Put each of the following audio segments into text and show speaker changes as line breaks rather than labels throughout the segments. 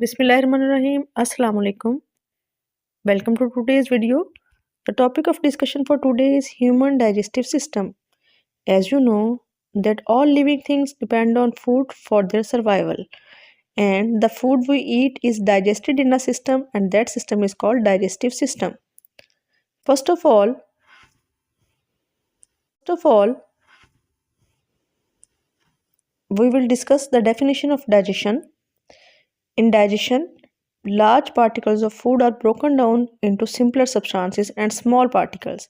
Bismillahirrahmanirrahim. Assalamu alaikum. Welcome to today's video. The topic of discussion for today is human digestive system. As you know that all living things depend on food for their survival, and the food we eat is digested in a system, and that system is called digestive system. First of all, we will discuss the definition of digestion. In digestion, large particles of food are broken down into simpler substances and small particles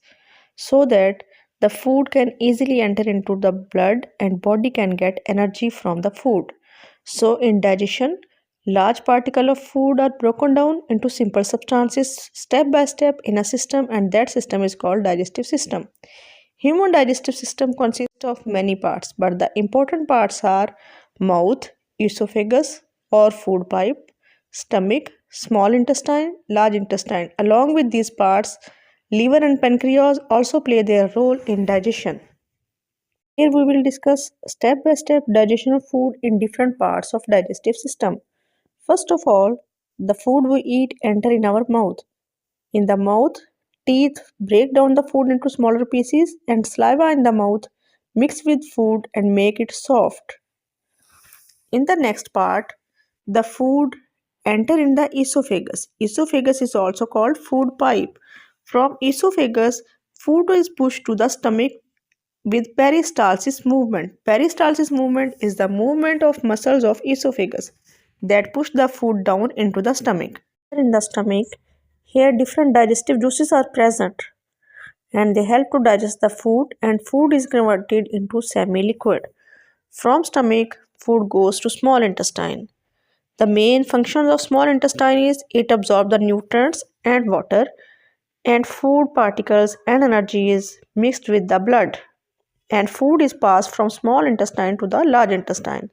so that the food can easily enter into the blood and body can get energy from the food. So in digestion, large particles of food are broken down into simple substances step by step in a system, and that system is called digestive system. Human digestive system consists of many parts, but the important parts are mouth, esophagus or food pipe, stomach, small intestine, large intestine. Along with these parts, liver and pancreas also play their role in digestion. Here we will discuss step by step digestion of food in different parts of digestive system. First of all, the food we eat enter in our mouth. In the mouth, teeth break down the food into smaller pieces and saliva in the mouth mix with food and make it soft. In the next part, the food enter in the esophagus. Esophagus is also called food pipe. From esophagus, food is pushed to the stomach with peristalsis movement. Peristalsis movement is the movement of muscles of esophagus that push the food down into the stomach. In the stomach, here different digestive juices are present and they help to digest the food, and food is converted into semi-liquid. From stomach, food goes to small intestine. The main functions of small intestine is it absorbs the nutrients and water, and food particles and energy is mixed with the blood, and food is passed from small intestine to the large intestine.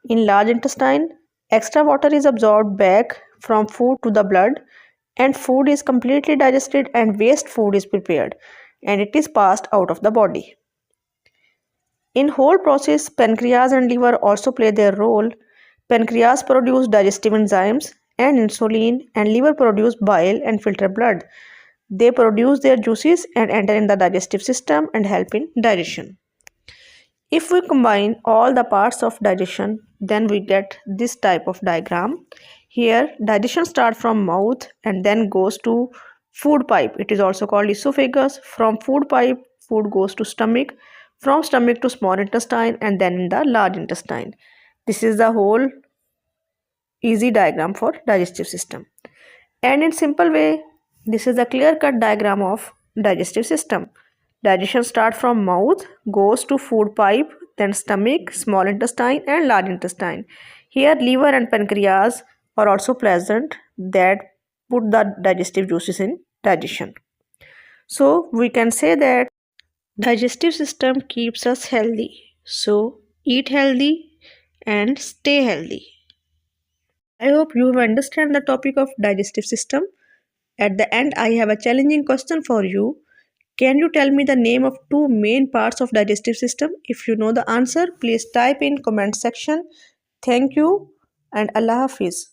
In large intestine, extra water is absorbed back from food to the blood, and food is completely digested and waste food is prepared and it is passed out of the body. In whole process, pancreas and liver also play their role. Pancreas produce digestive enzymes and insulin, and liver produce bile and filter blood. They produce their juices and enter in the digestive system and help in digestion. If we combine all the parts of digestion, then we get this type of diagram. Here, digestion starts from mouth and then goes to food pipe. It is also called esophagus. From food pipe, food goes to stomach. From stomach to small intestine and then in the large intestine. This is the whole easy diagram for digestive system. And in simple way, this is a clear-cut diagram of digestive system. Digestion starts from mouth, goes to food pipe, then stomach, small intestine and large intestine. Here liver and pancreas are also present that put the digestive juices in digestion. So we can say that digestive system keeps us healthy. So eat healthy and stay healthy. I hope you have understand the topic of digestive system. At the end, I have a challenging question for you. Can you tell me the name of two main parts of digestive system? If you know the answer, please type in comment section. Thank you and Allah Hafiz.